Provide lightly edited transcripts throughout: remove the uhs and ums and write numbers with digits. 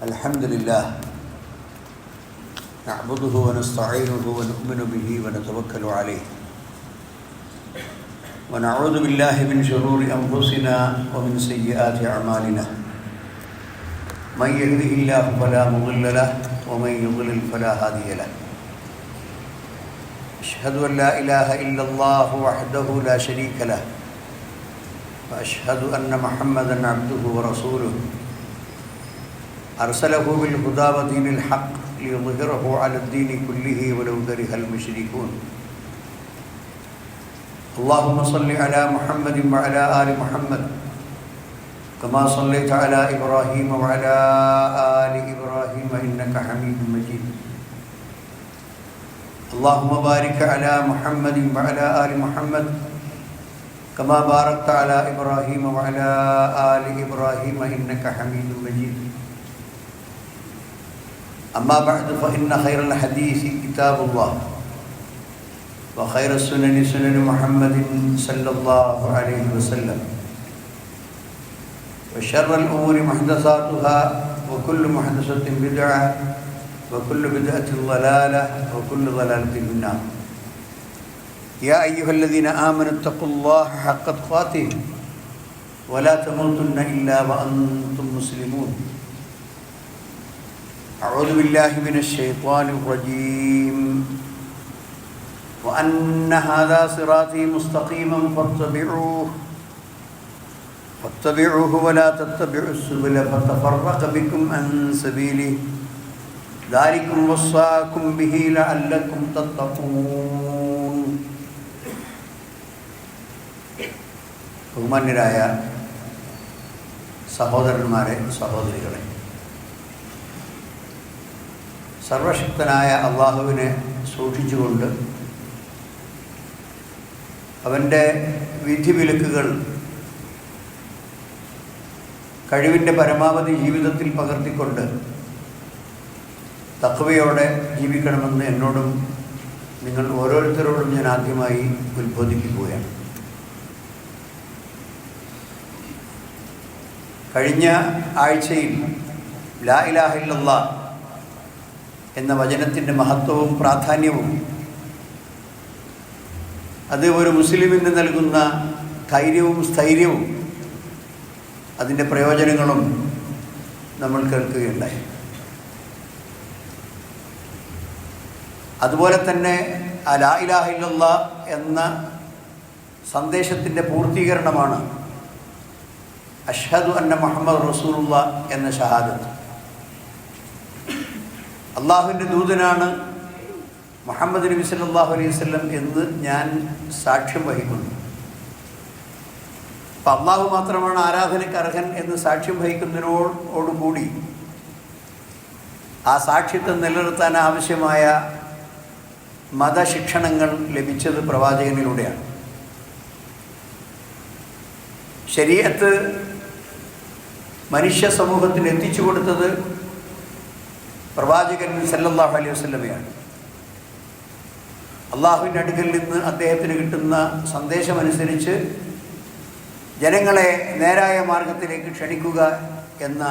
الحمد لله نعبده ونستعينه ونؤمن به ونتوكل عليه ونعوذ بالله من شرور أنفسنا ومن سيئات أعمالنا من يهده الله فلا مضل له ومن يضلل فلا هادي له أشهد أن لا إله إلا الله وحده لا شريك له وأشهد أن محمدًا عبده ورسوله أرسله بالهدى ودين الحق ليظهره على الدين كله ولو كره المشركون اللهم صل على محمد وعلى آل محمد كما صليت على إبراهيم وعلى آل إبراهيم إنك حميد مجيد اللهم بارك على محمد وعلى آل محمد كما باركت على إبراهيم وعلى آل إبراهيم إنك حميد مجيد أما بعد فإن خير الحديث كتاب الله وخير السنن سنن محمد صلى الله عليه وسلم وشر الأمور محدثاتها وكل محدثة بدعة وكل بدعة ضلالة وكل ضلالة في النار يا أيها الذين آمنوا اتقوا الله حق تقاته ولا تموتن إلا وأنتم مسلمون أعوذ بالله من الشيطان الرجيم وأن هذا صراطي مستقيما فاتبعوه ولا تتبعوا السبل فتفرق بكم عن سبيله ذلكم وصاكم به لعلكم تتقون ബഹുമാന്യരായ സഹോദരന്മാരെ സഹോദരികളെ, സർവശക്തനായ അള്ളാഹുവിനെ സൂക്ഷിച്ചുകൊണ്ട് അവൻ്റെ വിധിവിലക്കുകൾ കഴിവിൻ്റെ പരമാവധി ജീവിതത്തിൽ പകർത്തിക്കൊണ്ട് തഖ്വയോടെ ജീവിക്കണമെന്ന് എന്നോടും നിങ്ങൾ ഓരോരുത്തരോടും ഞാൻ ആദ്യമായി ഉത്ബോധിപ്പിക്കുകയാണ്. കഴിഞ്ഞ ആഴ്ചയിൽ ലാ ഇലാഹ ഇല്ലല്ലാഹ് എന്ന വചനത്തിൻ്റെ മഹത്വവും പ്രാധാന്യവും അത് ഒരു മുസ്ലിമിന് നൽകുന്ന ധൈര്യവും സ്ഥൈര്യവും അതിൻ്റെ പ്രയോജനങ്ങളും നമ്മൾ കേൾക്കുകയുണ്ടായി. അതുപോലെ തന്നെ ആ ലാ ഇലാഹ ഇല്ലല്ലാഹ് എന്ന സന്ദേശത്തിൻ്റെ പൂർത്തീകരണമാണ് അഷ്ഹദു അന്ന മുഹമ്മദ് റസൂലുള്ളാഹ് എന്ന ഷഹാദത്ത്. അള്ളാഹുവിൻ്റെ ദൂതനാണ് മുഹമ്മദ് നബി സല്ലല്ലാഹു അലൈഹി വസല്ലം എന്ന് ഞാൻ സാക്ഷ്യം വഹിക്കുന്നു. അപ്പം അള്ളാഹു മാത്രമാണ് ആരാധനയ്ക്ക് അർഹൻ എന്ന് സാക്ഷ്യം വഹിക്കുന്നതിനോടുകൂടി ആ സാക്ഷ്യത്വം നിലനിർത്താൻ ആവശ്യമായ മതശിക്ഷണങ്ങൾ ലഭിച്ചത് പ്രവാചകനിലൂടെയാണ്. ശരീഅത്ത് മനുഷ്യ സമൂഹത്തിന് എത്തിച്ചു കൊടുത്തത് പ്രവാചകൻ സല്ലല്ലാഹു അലൈഹി വസല്ലമയാണ്. അള്ളാഹുവിൻ്റെ അടുക്കൽ നിന്ന് അദ്ദേഹത്തിന് കിട്ടുന്ന സന്ദേശമനുസരിച്ച് ജനങ്ങളെ നേരായ മാർഗത്തിലേക്ക് ക്ഷണിക്കുക എന്ന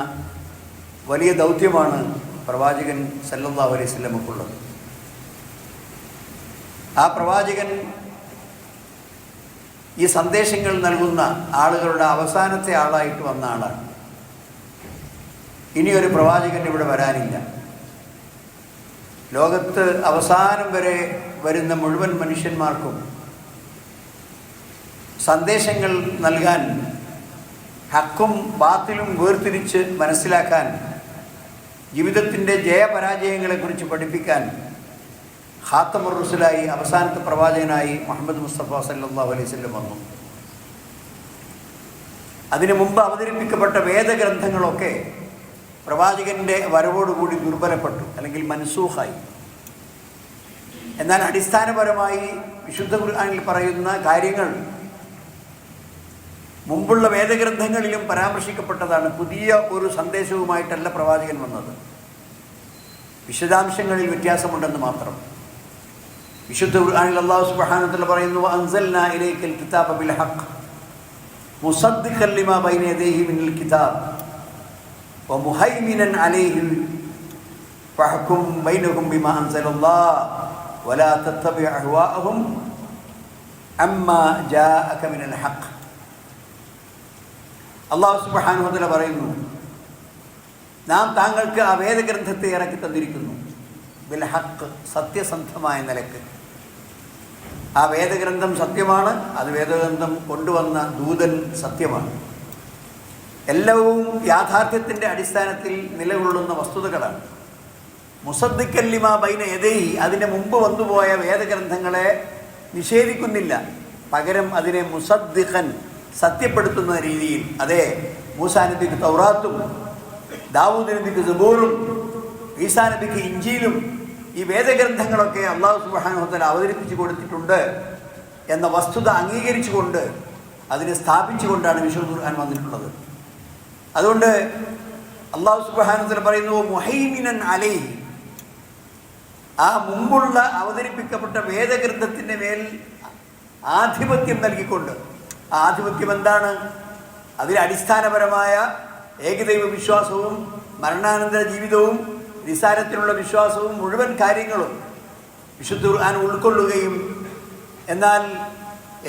വലിയ ദൗത്യമാണ് പ്രവാചകൻ സല്ലല്ലാഹു അലൈഹി വസല്ലമക്കുള്ളത്. ആ പ്രവാചകൻ ഈ സന്ദേശങ്ങൾ നൽകുന്ന ആളുകളുടെ അവസാനത്തെ ആളായിട്ട് വന്ന ആളാണ്. ഇനിയൊരു പ്രവാചകൻ ഇവിടെ വരാനില്ല. ലോകത്ത് അവസാനം വരെ വരുന്ന മുഴുവൻ മനുഷ്യന്മാർക്കും സന്ദേശങ്ങൾ നൽകാൻ, ഹക്കും ബാത്തിലും വേർതിരിച്ച് മനസ്സിലാക്കാൻ, ജീവിതത്തിൻ്റെ ജയപരാജയങ്ങളെക്കുറിച്ച് പഠിപ്പിക്കാൻ ഖാത്തമുർ റസൂലായി അവസാനത്തെ പ്രവാചകനായി മുഹമ്മദ് മുസ്തഫ സല്ലല്ലാഹു അലൈഹി വസല്ലം വന്നു. അതിനു മുമ്പ് അവതരിപ്പിക്കപ്പെട്ട വേദഗ്രന്ഥങ്ങളൊക്കെ പ്രവാചകൻ്റെ വരവോടുകൂടി ദുർബലപ്പെട്ടു, അല്ലെങ്കിൽ മൻസൂഖായി. എന്നാൽ അടിസ്ഥാനപരമായി വിശുദ്ധ ഖുർആനിൽ പറയുന്ന കാര്യങ്ങൾ മുമ്പുള്ള വേദഗ്രന്ഥങ്ങളിലും പരാമർശിക്കപ്പെട്ടതാണ്. പുതിയ ഒരു സന്ദേശവുമായിട്ടല്ല പ്രവാചകൻ വന്നത്. വിശദാംശങ്ങളിൽ വ്യത്യാസമുണ്ടെന്ന് മാത്രം. വിശുദ്ധ ഖുർആനിൽ അല്ലാഹു സുബ്ഹാനഹു വ തആല പറയുന്നു, വഅൻസൽനാ ഇലൈക്കൽ കിതാബ ബിൽ ഹഖ് മുസദ്ദിഖൻ ലിമാ ബൈന യദൈഹി മിനൽ കിതാബ് വമുഹൈമിനൻ അലൈഹി ഫഹ്കും ബൈനഹും ബിമാ അൻസലല്ലാഹ് വലാ തത്തബി അഹ്വാഅഹും അമ്മാ ജാഅക മിനൽ ഹഖ്. അല്ലാഹു സുബ്ഹാനഹു വ തആല പറയുന്നു, നാം താങ്കൾക്ക് ആ വേദഗ്രന്ഥത്തെ ഇറക്കി തന്നിരിക്കുന്നു ബിൽ ഹഖ്, സത്യസന്ധമായ നിലക്ക്. ആ വേദഗ്രന്ഥം സത്യമാണ്, അത് വേദഗ്രന്ഥം കൊണ്ടുവന്ന ദൂതൻ സത്യമാണ്. എല്ലാവും യാഥാർത്ഥ്യത്തിൻ്റെ അടിസ്ഥാനത്തിൽ നിലകൊള്ളുന്ന വസ്തുതകളാണ്. മുസദ്ദിഖൻ ലിമാ ബൈന യദൈഹി, അതിൻ്റെ മുമ്പ് വന്നുപോയ വേദഗ്രന്ഥങ്ങളെ നിഷേധിക്കുന്നില്ല, പകരം അതിനെ മുസദ്ദിഖൻ, സത്യപ്പെടുത്തുന്ന രീതിയിൽ. അതെ, മൂസാ നബിക്ക് തൗറാത്തും ദാവൂദ് നബിക്ക് സബൂറും ഈസാ നബിക്ക് ഇഞ്ചീലും ഈ വേദഗ്രന്ഥങ്ങളൊക്കെ അല്ലാഹു സുബ്ഹാനഹു വ തആല അവതരിപ്പിച്ചു കൊടുത്തിട്ടുണ്ട് എന്ന വസ്തുത അംഗീകരിച്ചുകൊണ്ട് അതിനെ സ്ഥാപിച്ചുകൊണ്ടാണ് വിശുദ്ധ ഖുർആൻ വന്നിട്ടുള്ളത്. അതുകൊണ്ട് അല്ലാഹു സുബ്ഹാനഹു വ തആല പറയുന്നു മുഹൈമിനൻ അലൈഹി, ആ മുമ്പുള്ള അവതരിപ്പിക്കപ്പെട്ട വേദഗ്രന്ഥത്തിൻ്റെ മേൽ ആധിപത്യം നൽകിക്കൊണ്ട്. ആ ആധിപത്യം എന്താണ്? അതിൽ അടിസ്ഥാനപരമായ ഏകദൈവ വിശ്വാസവും മരണാനന്തര ജീവിതവും റിസാലത്തിനുള്ള വിശ്വാസവും മുഴുവൻ കാര്യങ്ങളും വിശുദ്ധ ഖുർആൻ ഉൾക്കൊള്ളുകയും എന്നാൽ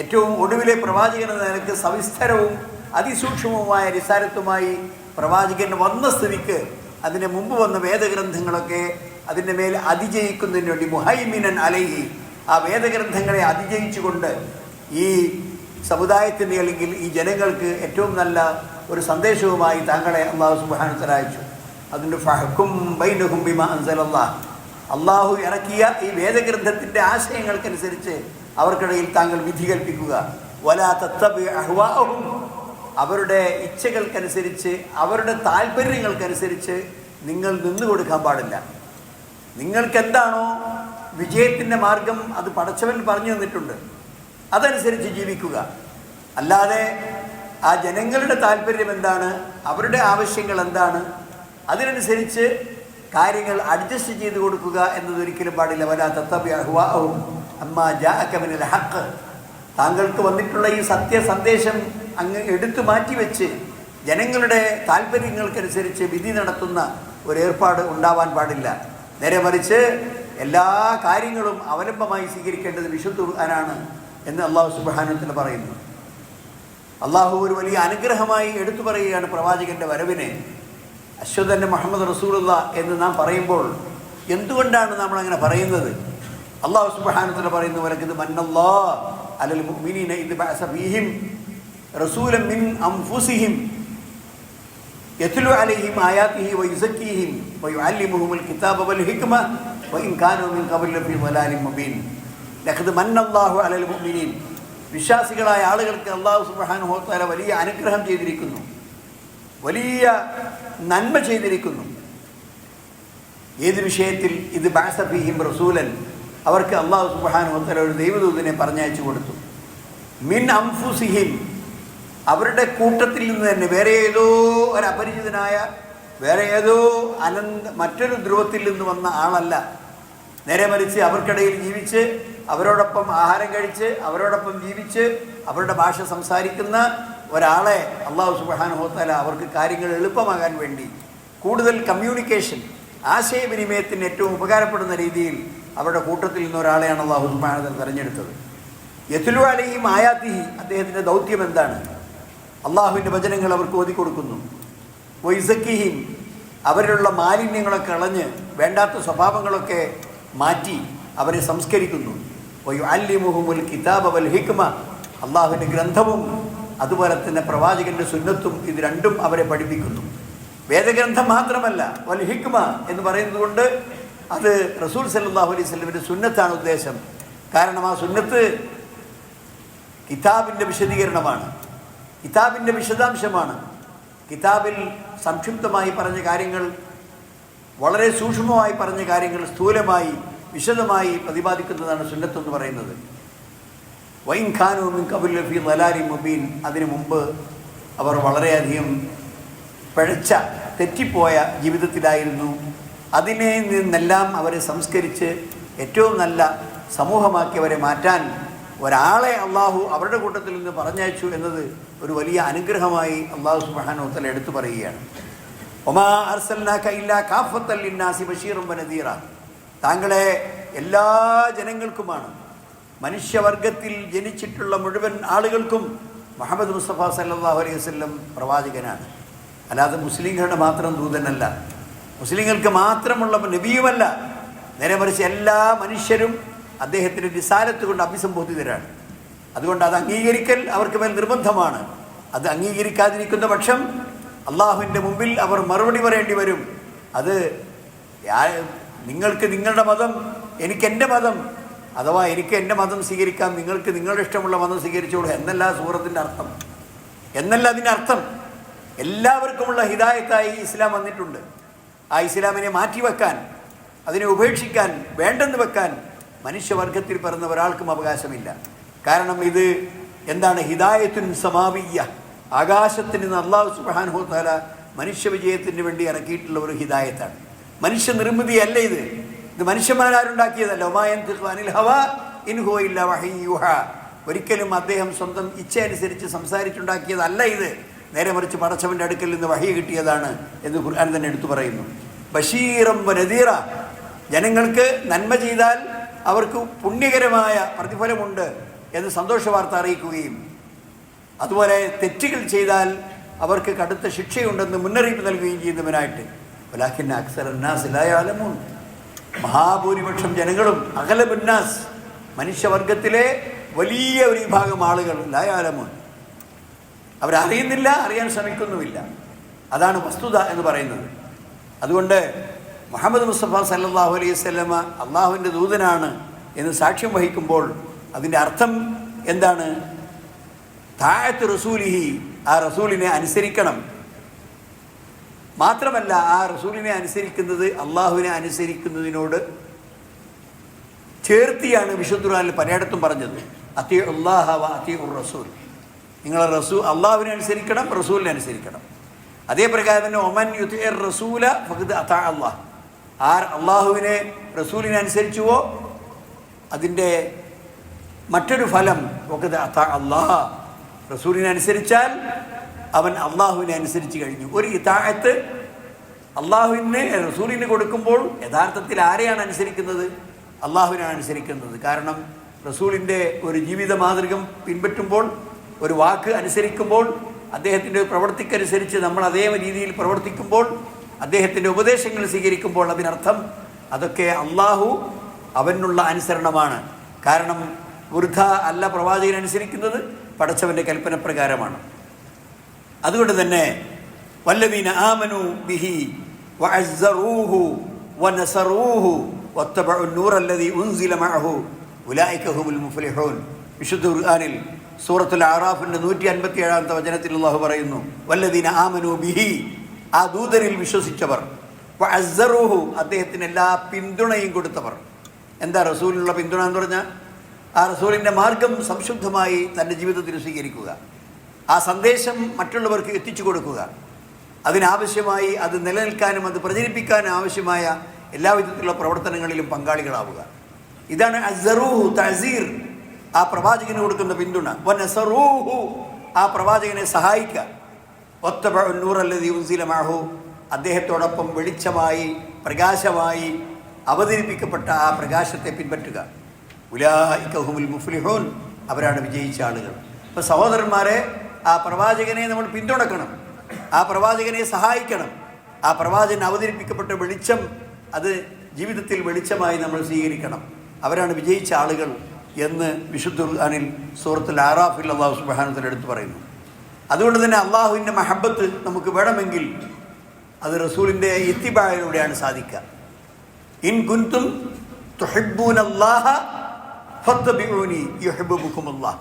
ഏറ്റവും ഒടുവിലെ പ്രവാചകൻ എന്ന നിലയ്ക്ക് സവിസ്തരവും അതിസൂക്ഷ്മവുമായ റിസാലത്തുമായി പ്രവാചകൻ വന്ന സ്ഥിതിക്ക് അതിന് മുമ്പ് വന്ന വേദഗ്രന്ഥങ്ങളൊക്കെ അതിൻ്റെ മേൽ അതിജയിക്കുന്നതിന് വേണ്ടി മുഹൈമിനൻ അലൈഹി, ആ വേദഗ്രന്ഥങ്ങളെ അതിജയിച്ചുകൊണ്ട് ഈ സമുദായത്തിന് അല്ലെങ്കിൽ ഈ ജനങ്ങൾക്ക് ഏറ്റവും നല്ല ഒരു സന്ദേശവുമായി താങ്കളെ അല്ലാഹു സുബ്ഹാനഹു വ തആല അയച്ചു. അതിൻ്റെ ഫഹ്കും ബൈനഹും ബിമാ അൻസലല്ലാഹ്, അള്ളാഹു ഇറക്കിയ ഈ വേദഗ്രന്ഥത്തിൻ്റെ ആശയങ്ങൾക്കനുസരിച്ച് അവർക്കിടയിൽ താങ്കൾ വിധി കൽപ്പിക്കുക. വലാ തത്തബി അഹ്വാഅഹും, അവരുടെ ഇച്ഛകൾക്കനുസരിച്ച് അവരുടെ താല്പര്യങ്ങൾക്കനുസരിച്ച് നിങ്ങൾ നിന്നു കൊടുക്കാൻ പാടില്ല. നിങ്ങൾക്കെന്താണോ വിജയത്തിൻ്റെ മാർഗം, അത് പടച്ചവൻ പറഞ്ഞു തന്നിട്ടുണ്ട്, അതനുസരിച്ച് ജീവിക്കുക. അല്ലാതെ ആ ജനങ്ങളുടെ താല്പര്യം എന്താണ്, അവരുടെ ആവശ്യങ്ങൾ എന്താണ്, അതിനനുസരിച്ച് കാര്യങ്ങൾ അഡ്ജസ്റ്റ് ചെയ്ത് കൊടുക്കുക എന്നതൊരിക്കലും പാടില്ല. വലാ തത്തബി അഹ്വാഅഹും അമ്മാ ജാഅക മിനൽ ഹഖ്, താങ്കൾക്ക് വന്നിട്ടുള്ള ഈ സത്യസന്ദേശം അങ്ങ് എടുത്തു മാറ്റിവെച്ച് ജനങ്ങളുടെ താല്പര്യങ്ങൾക്കനുസരിച്ച് വിധി നടത്തുന്ന ഒരു ഏർപ്പാട് ഉണ്ടാവാൻ പാടില്ല. നേരെ മറിച്ച് എല്ലാ കാര്യങ്ങളും അവലംബമായി സ്വീകരിക്കേണ്ടത് വിശുദ്ധ ഖുർആനാണ് എന്ന് അല്ലാഹു സുബ്ഹാനഹു വ തആല പറയുന്നു. അള്ളാഹു ഒരു വലിയ അനുഗ്രഹമായി എടുത്തു പറയുകയാണ് പ്രവാചകൻ്റെ വരവിനെ. അശ്വദ് മുഹമ്മദ് റസൂലുള്ള എന്ന് നാം പറയുമ്പോൾ എന്തുകൊണ്ടാണ് നമ്മൾ അങ്ങനെ പറയുന്നത്? അല്ലാഹു സുബ്ഹാനഹു വ തആല പറയുന്നു, വലഖദ് മന്നല്ലാഹു അലൽ മുഅ്മിനീന ഇദ് ബഅസ ഫീഹിം റസൂലൻ മിൻ അൻഫുസിഹിം യത്ലു അലൈഹിം ആയാതിഹി വയുസക്കീഹിം വയുഅല്ലിമുഹുൽ കിതാബ വൽ ഹിക്മ വഇൻ കാനൂ മിൻ ഖബൽ ലഫീ ളലാലിൻ മുബീൻ. ലഖദ് മന്നല്ലാഹു അലൽ മുഅ്മിനീൻ, വിശ്വാസികളായ ആളുകൾക്ക് അല്ലാഹു സുബ്ഹാനഹു വ തആല വലിയ അനുഗ്രഹം ചെയ്തിരിക്കുന്നു, വലിയ നന്മ ചെയ്തിരിക്കുന്നു. ഏത് വിഷയത്തിൽ? ഇത് ബഅസ ഫീഹിം റസൂലൻ, അവർക്ക് അല്ലാഹു സുബ്ഹാനഹു വ തആല ഒരു ദൈവദൂതനെ പറഞ്ഞയച്ചു കൊടുത്തു. മിൻ അൻഫുസിഹിം, അവരുടെ കൂട്ടത്തിൽ നിന്ന് തന്നെ, വേറെ ഏതോ ഒരു അപരിചിതനായ വേറെ ഏതോ മറ്റൊരു ധ്രുവത്തിൽ നിന്ന് വന്ന ആളല്ല. നേരെ മറിച്ച് അവർക്കിടയിൽ ജീവിച്ച് അവരോടൊപ്പം ആഹാരം കഴിച്ച് അവരോടൊപ്പം ജീവിച്ച് അവരുടെ ഭാഷ സംസാരിക്കുന്ന ഒരാളെ അല്ലാഹു സുബ്ഹാനഹു വ തആല അവർക്ക് കാര്യങ്ങൾ എളുപ്പമാകാൻ വേണ്ടി കൂടുതൽ കമ്മ്യൂണിക്കേഷൻ, ആശയവിനിമയത്തിന് ഏറ്റവും ഉപകാരപ്പെടുന്ന രീതിയിൽ അവരുടെ കൂട്ടത്തിൽ നിന്ന് ഒരാളെയാണ് അല്ലാഹു സുബ്ഹാനഹു വ തആല തിരഞ്ഞെടുത്തത്. യത്ലു അലൈഹിം ആയാതിഹി, അദ്ദേഹത്തിൻ്റെ ദൗത്യം എന്താണ്? അള്ളാഹുവിൻ്റെ വചനങ്ങൾ അവർക്ക് ഓതിക്കൊടുക്കുന്നു. വയുസക്കിഹിം, അവരിലുള്ള മാലിന്യങ്ങളൊക്കെ കളഞ്ഞ് വേണ്ടാത്ത സ്വഭാവങ്ങളൊക്കെ മാറ്റി അവരെ സംസ്കരിക്കുന്നു. വയുഅല്ലിമുഹുൽ കിതാബ വൽ ഹിക്മ, അള്ളാഹുവിൻ്റെ ഗ്രന്ഥവും അതുപോലെ തന്നെ പ്രവാചകൻ്റെ സുന്നത്തും, ഇത് രണ്ടും അവരെ പഠിപ്പിക്കുന്നു. വേദഗ്രന്ഥം മാത്രമല്ല, വൽ ഹിക്മ എന്ന് പറയുന്നത് കൊണ്ട് അത് റസൂൽ സല്ലല്ലാഹു അലൈഹി വസല്ലമയുടെ സുന്നത്താണ് ഉദ്ദേശം. കാരണം ആ സുന്നത്ത് കിതാബിൻ്റെ വിശദീകരണമാണ്, കിതാബിൻ്റെ വിശദാംശമാണ്. കിതാബിൽ സംക്ഷിപ്തമായി പറഞ്ഞ കാര്യങ്ങൾ, വളരെ സൂക്ഷ്മമായി പറഞ്ഞ കാര്യങ്ങൾ സ്ഥൂലമായി വിശദമായി പ്രതിപാദിക്കുന്നതാണ് സുന്നത്ത് പറയുന്നത്. വൈൻ ഖാനു മിൻ ഖബൽ ലഫീ ളലാലിൻ മുബീൻ, അതിനു മുമ്പ് അവർ വളരെയധികം പിഴച്ച തെറ്റിപ്പോയ ജീവിതത്തിലായിരുന്നു. അതിനെ നിന്നെല്ലാം അവരെ സംസ്കരിച്ച് ഏറ്റവും നല്ല സമൂഹമാക്കി അവരെ മാറ്റാൻ ഒരാളെ അള്ളാഹു അവരുടെ കൂട്ടത്തിൽ നിന്ന് പറഞ്ഞയച്ചു എന്നത് ഒരു വലിയ അനുഗ്രഹമായി അള്ളാഹു സുബ്ഹാനഹു വ തആല എടുത്തു പറയുകയാണ്. ഒമാ അർസൽനാക ഇല്ലാ കാഫത്തൽ ലിന്നാസി ബശീറൻ വനദീറ. താങ്കളെ എല്ലാ ജനങ്ങൾക്കുമാണ്, മനുഷ്യവർഗത്തിൽ ജനിച്ചിട്ടുള്ള മുഴുവൻ ആളുകൾക്കും മുഹമ്മദ് മുസ്തഫ സല്ലല്ലാഹു അലൈഹി വസല്ലം പ്രവാചകനാണ്. അല്ലാതെ മുസ്ലിങ്ങളുടെ മാത്രം ദൂതനല്ല, മുസ്ലിങ്ങൾക്ക് മാത്രമുള്ള നബിയുമല്ല. നേരെ മറിച്ച് എല്ലാ മനുഷ്യരും അദ്ദേഹത്തിൻ്റെ റിസാലത്ത് കൊണ്ട് അഭിസംബോധിതരാണ്. അതുകൊണ്ട് അത് അംഗീകരിക്കൽ അവർക്ക് മേൽ നിർബന്ധമാണ്. അത് അംഗീകരിക്കാതിരിക്കുന്ന പക്ഷം അള്ളാഹുവിൻ്റെ മുമ്പിൽ അവർ മറുപടി പറയേണ്ടി വരും. അത് നിങ്ങൾക്ക് നിങ്ങളുടെ മതം, എനിക്ക് എൻ്റെ മതം, അഥവാ എനിക്ക് എൻ്റെ മതം സ്വീകരിക്കാം, നിങ്ങൾക്ക് നിങ്ങളുടെ ഇഷ്ടമുള്ള മതം സ്വീകരിച്ചോളൂ എന്നല്ല സൂറത്തിൻ്റെ അർത്ഥം. എന്നല്ല അതിൻ്റെ അർത്ഥം. എല്ലാവർക്കുമുള്ള ഹിദായത്തായി ഇസ്ലാം വന്നിട്ടുണ്ട്. ആ ഇസ്ലാമിനെ മാറ്റിവെക്കാൻ, അതിനെ ഉപേക്ഷിക്കാൻ, വേണ്ടെന്ന് വെക്കാൻ മനുഷ്യവർഗത്തിൽ പിറന്ന ഒരാൾക്കും അവകാശമില്ല. കാരണം ഇത് എന്താണ്? ഹിദായത്തുൻ സമാവിയ്യ, ആകാശത്തിൽ നിന്ന് അല്ലാഹു സുബ്ഹാനഹു തആല മനുഷ്യ വിജയത്തിന് വേണ്ടി ഇറക്കിയിട്ടുള്ള ഒരു ഹിദായത്താണ്. മനുഷ്യ നിർമ്മിതിയല്ല ഇത്. ഇത് മനുഷ്യന്മാരാരുണ്ടാക്കിയതല്ല. ഒമാ യൻതിഖു അനിൽ ഹവാ ഇൻ ഹുവ ഇല്ലാ വഹ്യു യൂഹാ. ഒരിക്കലും അദ്ദേഹം സ്വന്തം ഇച്ഛ അനുസരിച്ച് സംസാരിച്ചുണ്ടാക്കിയതല്ല ഇത്. നേരെ മറിച്ച് പടച്ചവൻ്റെ അടുക്കൽ നിന്ന് വഹി കിട്ടിയതാണ് എന്ന് ഖുർആൻ തന്നെ എടുത്തു പറയുന്നു. ബഷീറൻ വനദീറ, ജനങ്ങൾക്ക് നന്മ ചെയ്താൽ അവർക്ക് പുണ്യകരമായ പ്രതിഫലമുണ്ട് എന്ന് സന്തോഷ വാർത്ത അറിയിക്കുകയും, അതുപോലെ തെറ്റുകൾ ചെയ്താൽ അവർക്ക് കടുത്ത ശിക്ഷയുണ്ടെന്ന് മുന്നറിയിപ്പ് നൽകുകയും ചെയ്യുന്നവനായിട്ട്. വലാകിന്ന അക്സറന്നാസ് ലാ യഅലമൂൻ, മഹാഭൂരിപക്ഷം ജനങ്ങളും, അഗ്ലബുന്നാസ്, മനുഷ്യവർഗത്തിലെ വലിയ ഒരു വിഭാഗം ആളുകൾ ലാ യഅലമൂൻ, അവരറിയുന്നില്ല, അറിയാൻ ശ്രമിക്കുന്നുമില്ല. അതാണ് വസ്തുത എന്ന് പറയുന്നത്. അതുകൊണ്ട് മുഹമ്മദ് മുസ്തഫ സല്ലല്ലാഹു അലൈഹി വസല്ലമ അള്ളാഹുവിൻ്റെ ദൂതനാണ് എന്ന് സാക്ഷ്യം വഹിക്കുമ്പോൾ അതിൻ്റെ അർത്ഥം എന്താണ്? താഅത്ത് റസൂലിഹി, ആ റസൂലിനെ അനുസരിക്കണം. മാത്രമല്ല ആ റസൂലിനെ അനുസരിക്കുന്നത് അള്ളാഹുവിനെ അനുസരിക്കുന്നതിനോട് ചേർത്തിയാണ് വിശുദ്ധ ഖുർആനിൽ പലയിടത്തും പറഞ്ഞത്. അത്തിഉല്ലാഹ വ അത്തിഉർ റസൂൽ, നിങ്ങൾ അള്ളാഹുവിനെ അനുസരിക്കണം, റസൂലിനെ അനുസരിക്കണം. അതേ പ്രകാരം തന്നെ ഒമൻ യുതിഇർ റസൂല ഫഖദ് അതാഅ അല്ലാഹ്, ആർ അള്ളാഹുവിനെ റസൂലിനെ അനുസരിച്ചുവോ അതിൻ്റെ മറ്റൊരു ഫലം ഫഖദ് അതാഅ അല്ലാഹ്, റസൂലിനെ അനുസരിച്ചാൽ അവൻ അള്ളാഹുവിനെ അനുസരിച്ച് കഴിഞ്ഞു. ഒരു ഇതാഅത്ത് അള്ളാഹുവിനെ റസൂലിന് കൊടുക്കുമ്പോൾ യഥാർത്ഥത്തിൽ ആരെയാണ് അനുസരിക്കുന്നത്? അള്ളാഹുവിനാണ് അനുസരിക്കുന്നത്. കാരണം റസൂലിൻ്റെ ഒരു ജീവിത മാതൃക പിൻപറ്റുമ്പോൾ, ഒരു വാക്ക് അനുസരിക്കുമ്പോൾ, അദ്ദേഹത്തിൻ്റെ പ്രവൃത്തിക്കനുസരിച്ച് നമ്മൾ അതേ രീതിയിൽ പ്രവർത്തിക്കുമ്പോൾ, അദ്ദേഹത്തിൻ്റെ ഉപദേശങ്ങൾ സ്വീകരിക്കുമ്പോൾ, അതിനർത്ഥം അതൊക്കെ അള്ളാഹു അവനുള്ള അനുസരണമാണ്. കാരണം വൃഥ അല്ല പ്രവാചകൻ അനുസരിക്കുന്നത്, പടച്ചവൻ്റെ കൽപ്പന പ്രകാരമാണ്. അതുകൊണ്ട് തന്നെ വല്ലദീന ആമനു ബിഹി വഅസ്സറൂഹു വനസറൂഹു വത്തബഉ നൂറല്ലദീ ഉൻസില മഅഹു ഉലൈക ഹുമുൽ മുഫ്ലിഹൂൻ. വിശുദ്ധ ഖുർആനിൽ സൂറത്തുൽ അറാഫിൻ്റെ 157-ാമത്തെ വചനത്തിൽ അല്ലാഹു പറയുന്നു, വല്ലദീന ആമനു ബിഹി, ആ ദൂതനിൽ വിശ്വസിച്ചവർ, വഅസ്സറൂഹു, അദ്ദേഹത്തിന് എല്ലാ പിന്തുണയും കൊടുത്തവർ. എന്താ റസൂലിനുള്ള പിന്തുണ എന്ന് പറഞ്ഞാൽ? ആ റസൂലിൻ്റെ മാർഗം സംശുദ്ധമായി തൻ്റെ ജീവിതത്തിൽ സ്വീകരിക്കുക, ആ സന്ദേശം മറ്റുള്ളവർക്ക് എത്തിച്ചു കൊടുക്കുക, അതിനാവശ്യമായി അത് നിലനിൽക്കാനും അത് പ്രചരിപ്പിക്കാനും ആവശ്യമായ എല്ലാവിധത്തിലുള്ള പ്രവർത്തനങ്ങളിലും പങ്കാളികളാവുക. ഇതാണ് അസ്സറൂഹു, തഅസീർ, ആ പ്രവാചകന് കൊടുക്കുന്ന പിന്തുണ. വനസറൂഹു, ആ പ്രവാചകനെ സഹായിക്കുക. വത്തബഉ നൂറല്ലദീ ഉൻസില മഅഹു, അദ്ദേഹത്തോടൊപ്പം വെളിച്ചമായി പ്രകാശമായി അവതരിപ്പിക്കപ്പെട്ട ആ പ്രകാശത്തെ പിൻപറ്റുക. ഉലൈക ഹുമുൽ മുഫ്ലിഹൂൻ, അവരാണ് വിജയിച്ച ആളുകൾ. അപ്പോൾ സഹോദരന്മാരെ, ആ പ്രവാചകനെ നമ്മൾ പിന്തുണക്കണം, ആ പ്രവാചകനെ സഹായിക്കണം. ആ പ്രവാചകൻ അവതരിപ്പിക്കപ്പെട്ട വെളിച്ചം അത് ജീവിതത്തിൽ വെളിച്ചമായി നമ്മൾ സ്വീകരിക്കണം. അവരാണ് വിജയിച്ച ആളുകൾ എന്ന് വിശുദ്ധ ഖുർആനിൽ സൂറത്തുൽ അറാഫിൽ അല്ലാഹു സുബ്ഹാനഹു വ തആല എടുത്തു പറയുന്നു. അതുകൊണ്ട് തന്നെ അള്ളാഹുവിൻ്റെ മഹബത്ത് നമുക്ക് വേണമെങ്കിൽ അത് റസൂലിൻ്റെ ഇത്തിബായിലൂടെയാണ് സാധിക്കുക. ഇൻ കുൻതും തുഹിബ്ബൂനല്ലാഹ ഫത്തബിഊനി യുഹിബ്ബുകുമുല്ലാഹ്.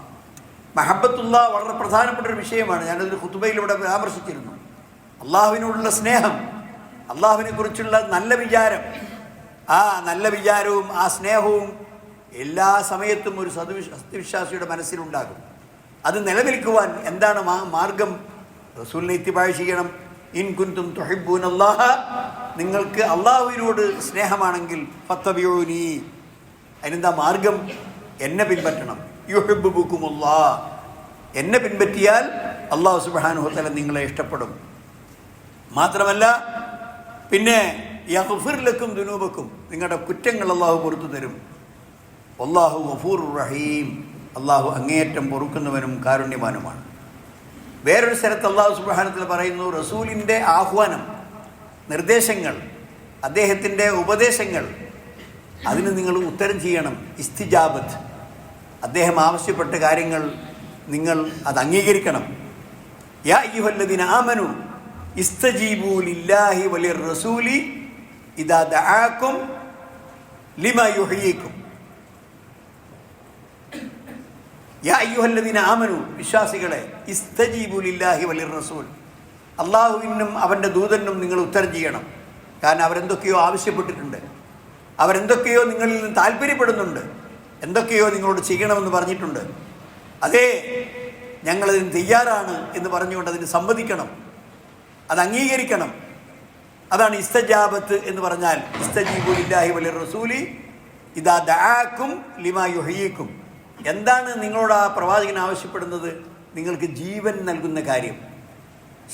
മഹബത്തുല്ലാ വളരെ പ്രധാനപ്പെട്ട ഒരു വിഷയമാണ്. ഞാനതൊരു ഖുതുബയിലൂടെ പരാമർശിച്ചിരുന്നു. അള്ളാഹുവിനോടുള്ള സ്നേഹം, അള്ളാഹുവിനെ കുറിച്ചുള്ള നല്ല വിചാരം, ആ നല്ല വിചാരവും ആ സ്നേഹവും എല്ലാ സമയത്തും ഒരു സത്യവിശ്വാസിയുടെ മനസ്സിലുണ്ടാകും. അത് നിലനിൽക്കുവാൻ എന്താണ് മാർഗം? റസൂലിനെ ഇത്തിബാഅ് ചെയ്യണം. ഇൻ കുൻതും തുഹിബ്ബൂനല്ലാഹ, നിങ്ങൾക്ക് അള്ളാഹുവിനോട് സ്നേഹമാണെങ്കിൽ ഫത്തബിഊനി, അതിനെന്താ മാർഗം? എന്നെ പിൻപറ്റണം. യുഹിബ്ബുകുമുല്ലാഹ്, എന്നെ പിൻപറ്റിയാൽ അല്ലാഹു സുബ്ഹാനഹു വ തആല നിങ്ങളെ ഇഷ്ടപ്പെടും. മാത്രമല്ല പിന്നെ യഗ്ഫിർ ലക്കും ദുനൂബക്കും, നിങ്ങളുടെ കുറ്റങ്ങൾ അള്ളാഹു പുറത്തു തരും. അല്ലാഹു ഗഫൂറുർ റഹീം, അള്ളാഹു അങ്ങേയറ്റം പൊറുക്കുന്നവനും കാരുണ്യവാനുമാണ്. വേറൊരു സ്ഥലത്ത് അള്ളാഹു സുബ്ഹാനഹു വ തആല പറയുന്നു, റസൂലിൻ്റെ ആഹ്വാനം, നിർദ്ദേശങ്ങൾ, അദ്ദേഹത്തിൻ്റെ ഉപദേശങ്ങൾ, അതിന് നിങ്ങൾ ഉത്തരം ചെയ്യണം. ഇസ്തിജാബത്ത്, അദ്ദേഹം ആവശ്യപ്പെട്ട കാര്യങ്ങൾ നിങ്ങൾ അത് അംഗീകരിക്കണം. യാ അയ്യുഹല്ലദീന ആമനു ഇസ്തജീബൂ ലില്ലാഹി വലിർ റസൂലി ഇദാ ദആക്കും ലിമാ യുഹ്യീക്കും. യാ അയ്യുഹല്ലദീന ആമനു, വിശ്വാസികളെ, ഇസ്തജീബൂ ലില്ലാഹി വലിർ റസൂൽ, അള്ളാഹുവിനും അവൻ്റെ ദൂതനും നിങ്ങൾ ഉത്തരം ചെയ്യണം. കാരണം അവരെന്തൊക്കെയോ ആവശ്യപ്പെട്ടിട്ടുണ്ട്, അവരെന്തൊക്കെയോ നിങ്ങളിൽ നിന്ന് താല്പര്യപ്പെടുന്നുണ്ട്, എന്തൊക്കെയോ നിങ്ങളോട് ചെയ്യണമെന്ന് പറഞ്ഞിട്ടുണ്ട്. അതേ, ഞങ്ങളതിന് തയ്യാറാണ് എന്ന് പറഞ്ഞുകൊണ്ട് അതിന് സമ്മതിക്കണം, അത് അംഗീകരിക്കണം. അതാണ് ഇസ്തജാബത്ത് എന്ന് പറഞ്ഞാൽ. ഇസ്തജീബു ലില്ലാഹി വലിർ റസൂലി ഇദാ ദആക്കും ലിമാ യുഹ്യീക്കും. എന്താണ് നിങ്ങളോട് ആ പ്രവാചകൻ ആവശ്യപ്പെടുന്നത്? നിങ്ങൾക്ക് ജീവൻ നൽകുന്ന കാര്യം.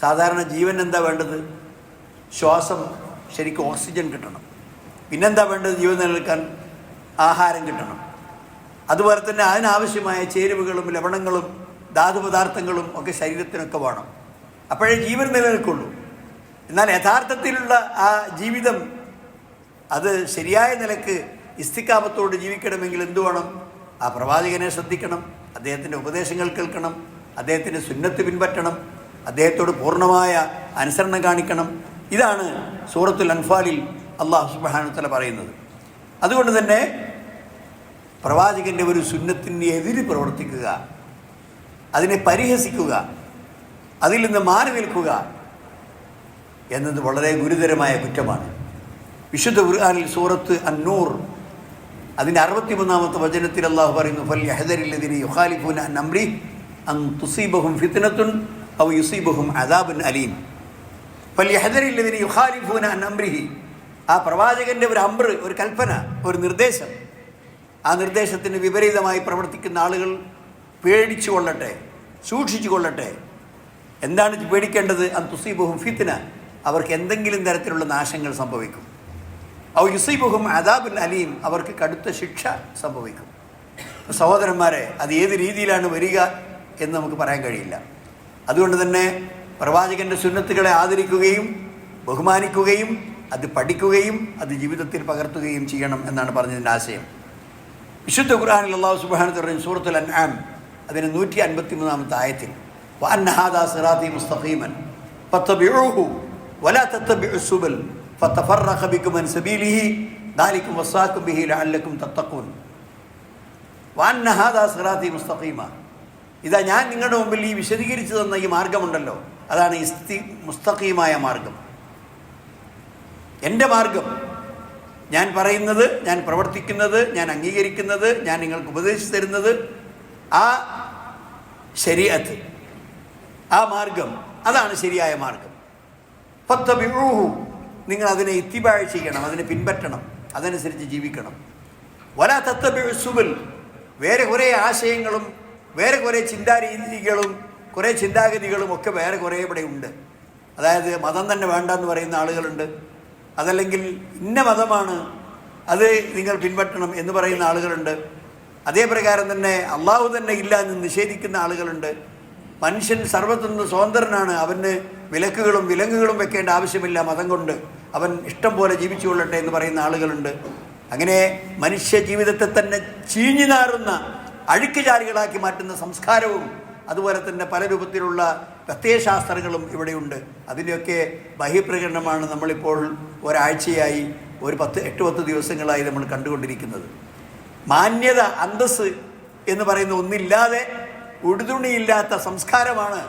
സാധാരണ ജീവൻ എന്താ വേണ്ടത്? ശ്വാസം, ശരിക്കും ഓക്സിജൻ കിട്ടണം. പിന്നെന്താ വേണ്ടത്? ജീവൻ നിലനിൽക്കാൻ ആഹാരം കിട്ടണം. അതുപോലെ തന്നെ അതിനാവശ്യമായ ചേരുവകളും ലവണങ്ങളും ധാതുപദാർത്ഥങ്ങളും ഒക്കെ ശരീരത്തിനൊക്കെ വേണം. അപ്പോഴേ ജീവൻ നിലനിൽക്കുള്ളൂ. എന്നാൽ യഥാർത്ഥത്തിലുള്ള ആ ജീവിതം അത് ശരിയായ നിലക്ക് ഇസ്തിഖാമത്തോട് ജീവിക്കണമെങ്കിൽ എന്തു വേണം? ആ പ്രവാചകനെ ശ്രദ്ധിക്കണം, അദ്ദേഹത്തിൻ്റെ ഉപദേശങ്ങൾ കേൾക്കണം, അദ്ദേഹത്തിൻ്റെ സുന്നത്ത് പിൻപറ്റണം, അദ്ദേഹത്തോട് പൂർണ്ണമായ അനുസരണം കാണിക്കണം. ഇതാണ് സൂറത്തുൽ അൻഫാലിൽ അല്ലാഹു സുബ്ഹാനഹു വ തആല പറയുന്നത്. അതുകൊണ്ട് തന്നെ പ്രവാചകൻ്റെ ഒരു സുന്നത്തിന് എതിര് പ്രവർത്തിക്കുക, അതിനെ പരിഹസിക്കുക, അതിൽ നിന്ന് മാറി നിൽക്കുക എന്നത് വളരെ ഗുരുതരമായ കുറ്റമാണ്. വിശുദ്ധ ഖുർആനിൽ സൂറത്ത് അന്നൂർ അതിൻ്റെ 63-ാമത്തെ വചനത്തിൽ അല്ലാഹു പറയുന്നു, ഫൽയഹ്ദരില്ലദീന യുഖാലിഫൂന അൻ അംരി അൻ തുസീബഹും ഫിത്നത്തുൻ ഔ യുസീബഹും അദാബുൻ അലീം. ഫൽയഹ്ദരില്ലദീന യുഖാലിഫൂന അൻ അംരിഹി, ആ പ്രവാചകൻ്റെ ഒരു അംർ, ഒരു കൽപ്പന, ഒരു നിർദ്ദേശം, ആ നിർദ്ദേശത്തിന് വിപരീതമായി പ്രവർത്തിക്കുന്ന ആളുകൾ പേടിച്ചു കൊള്ളട്ടെ, സൂക്ഷിച്ചു കൊള്ളട്ടെ. എന്താണ് പേടിക്കേണ്ടത്? അൻ തുസീബഹും ഫിത്ന, അവർക്ക് എന്തെങ്കിലും തരത്തിലുള്ള നാശങ്ങൾ സംഭവിക്കും. ഔ യുസീബഹും അദാബുൻ അലീം, അവർക്ക് കടുത്ത ശിക്ഷ സംഭവിക്കും. സഹോദരന്മാരെ, അത് ഏത് രീതിയിലാണ് വരിക എന്ന് നമുക്ക് പറയാൻ കഴിയില്ല. അതുകൊണ്ട് തന്നെ പ്രവാചകൻ്റെ സുന്നത്തുകളെ ആദരിക്കുകയും ബഹുമാനിക്കുകയും അത് പഠിക്കുകയും അത് ജീവിതത്തിൽ പകർത്തുകയും ചെയ്യണം എന്നാണ് പറഞ്ഞതിൻ്റെ ആശയം. വിശുദ്ധ ഖുർആനിൽ അല്ലാഹു സുബ്ഹാനഹു വ തആല പറയുന്നു, സൂറത്തുൽ അൻആം അതിന് 153-ാമത്തെ ആയത്തിൽ, വഅന്ന ഹാദാ സിറാത്തി മുസ്തഖീമൻ ഫത്തബിഊഹു വലാ തത്തബിഉസ് സുബൽ ഫതഫറഖ ബികും അൻ സബീലിഹി ദാലികും വസാഖും ബിഹി ലഅല്ലകും തത്തഖൂൻ. വഅന്ന ഹാദാ സിറാത്തി മുസ്തഖീമ, ഇതാ ഞാൻ നിങ്ങളുടെ മുമ്പിൽ ഈ വിശദീകരിച്ചു തന്ന ഈ മാർഗമുണ്ടല്ലോ, അതാണ് മുസ്തഖീമായ മാർഗം, എൻ്റെ മാർഗം. ഞാൻ പറയുന്നത്, ഞാൻ പ്രവർത്തിക്കുന്നത്, ഞാൻ അംഗീകരിക്കുന്നത്, ഞാൻ നിങ്ങൾക്ക് ഉപദേശിച്ചു തരുന്നത്, ആ ശരീഅത്ത്, ആ മാർഗം, അതാണ് ശരിയായ മാർഗം. ഫത്തബിഊഹു, നിങ്ങൾ അതിനെ ഇത്തിബാ ചെയ്യണം, അതിനെ പിൻപറ്റണം, അതനുസരിച്ച് ജീവിക്കണം. വലാ തത്തബിഉസ് സുബൽ, വേറെ കുറേ ആശയങ്ങളും വേറെ കുറേ ചിന്താരീതികളും കുറേ ചിന്താഗതികളും ഒക്കെ വേറെ കുറേ ഇവിടെ ഉണ്ട്. അതായത് മതം തന്നെ വേണ്ടെന്ന് പറയുന്ന ആളുകളുണ്ട്, അതല്ലെങ്കിൽ ഇന്ന മതമാണ് അത് നിങ്ങൾ പിൻപറ്റണം എന്ന് പറയുന്ന ആളുകളുണ്ട്. അതേ പ്രകാരം തന്നെ അള്ളാഹു തന്നെ ഇല്ല എന്ന് നിഷേധിക്കുന്ന ആളുകളുണ്ട്. മനുഷ്യൻ സർവ്വത്തിൽ നിന്ന് സ്വതന്ത്രനാണ്, അവന് വിലക്കുകളും വിലങ്ങുകളും വെക്കേണ്ട ആവശ്യമില്ല, മതം കൊണ്ട് അവൻ ഇഷ്ടം പോലെ ജീവിച്ചു കൊള്ളട്ടെ എന്ന് പറയുന്ന ആളുകളുണ്ട്. അങ്ങനെ മനുഷ്യ ജീവിതത്തെ തന്നെ ചീഞ്ഞു നാറുന്ന അഴുക്കുചാലുകളാക്കി മാറ്റുന്ന സംസ്കാരവും അതുപോലെ തന്നെ പല രൂപത്തിലുള്ള പ്രത്യയശാസ്ത്രങ്ങളും ഇവിടെയുണ്ട്. അതിൻ്റെയൊക്കെ ബഹിപ്രകടനമാണ് നമ്മളിപ്പോൾ ഒരാഴ്ചയായി, ഒരു 8-10 ദിവസങ്ങളായി നമ്മൾ കണ്ടുകൊണ്ടിരിക്കുന്നത്. മാന്യത, അന്തസ് എന്ന് പറയുന്ന ഒന്നില്ലാതെ, ഉടുതുണിയില്ലാത്ത സംസ്കാരമാണ്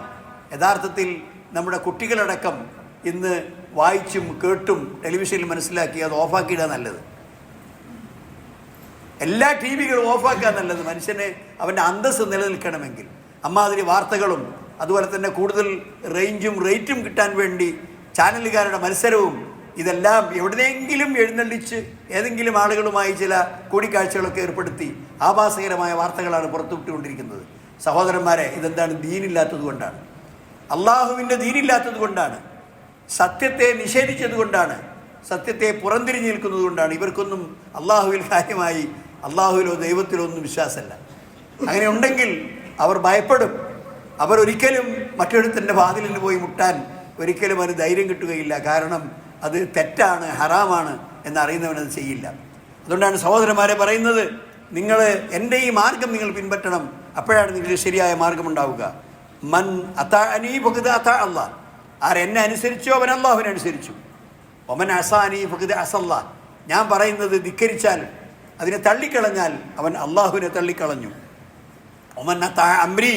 യഥാർത്ഥത്തിൽ നമ്മുടെ കുട്ടികളടക്കം ഇന്ന് വായിച്ചും കേട്ടും ടെലിവിഷനിൽ മനസ്സിലാക്കി അത് ഓഫാക്കിയിടാൻ നല്ലത്. എല്ലാ ടി വികളും ഓഫാക്കാൻ നല്ലത്, മനുഷ്യനെ അവൻ്റെ അന്തസ് നിലനിൽക്കണമെങ്കിൽ. അമ്മാതിരി വാർത്തകളും അതുപോലെ തന്നെ കൂടുതൽ റേഞ്ചും റേറ്റും കിട്ടാൻ വേണ്ടി ചാനലുകാരുടെ മത്സരവും ഇതെല്ലാം എവിടെയെങ്കിലും എഴുന്നള്ളിച്ച് ഏതെങ്കിലും ആളുകളുമായി ചില കൂടിക്കാഴ്ചകളൊക്കെ ഏർപ്പെടുത്തി ആഭാസകരമായ വാർത്തകളാണ് പുറത്തുവിട്ടുകൊണ്ടിരിക്കുന്നത്. സഹോദരന്മാരെ, ഇതെന്താണ്? ദീനില്ലാത്തത് കൊണ്ടാണ്, അള്ളാഹുവിൻ്റെ ദീനില്ലാത്തത് കൊണ്ടാണ്. സത്യത്തെ നിഷേധിച്ചതുകൊണ്ടാണ്, സത്യത്തെ പുറംതിരിഞ്ഞ് നിൽക്കുന്നത് കൊണ്ടാണ്. ഇവർക്കൊന്നും അള്ളാഹുവിൽ കാര്യമായി അള്ളാഹുവിലോ ദൈവത്തിലോ ഒന്നും വിശ്വാസമല്ല. അങ്ങനെ ഉണ്ടെങ്കിൽ അവർ ഭയപ്പെടും. അവർ ഒരിക്കലും മറ്റൊരുത്തൻ്റെ വാതിലിന് പോയി മുട്ടാൻ ഒരിക്കലും അതിന് ധൈര്യം കിട്ടുകയില്ല. കാരണം അത് തെറ്റാണ്, ഹറാമാണ് എന്നറിയുന്നവനത് ചെയ്യില്ല. അതുകൊണ്ടാണ് സഹോദരന്മാരെ പറയുന്നത്, നിങ്ങൾ എൻ്റെ ഈ മാർഗം നിങ്ങൾ പിൻപറ്റണം, അപ്പോഴാണ് നിങ്ങൾക്ക് ശരിയായ മാർഗമുണ്ടാവുക. മൻ അതാഅനി ഫഖദ് അതാഅ അല്ലാഹ്, ആരെന്നെ അനുസരിച്ചോ അവൻ അള്ളാഹുവിനെ അനുസരിച്ചു. ഒമൻ അസാനി ഫഖദ് അസല്ലാഹ്, ഞാൻ പറയുന്നത് ധിക്കരിച്ചാൽ, അതിനെ തള്ളിക്കളഞ്ഞാൽ അവൻ അള്ളാഹുവിനെ തള്ളിക്കളഞ്ഞു. ഒമൻ അതാഅ അംരി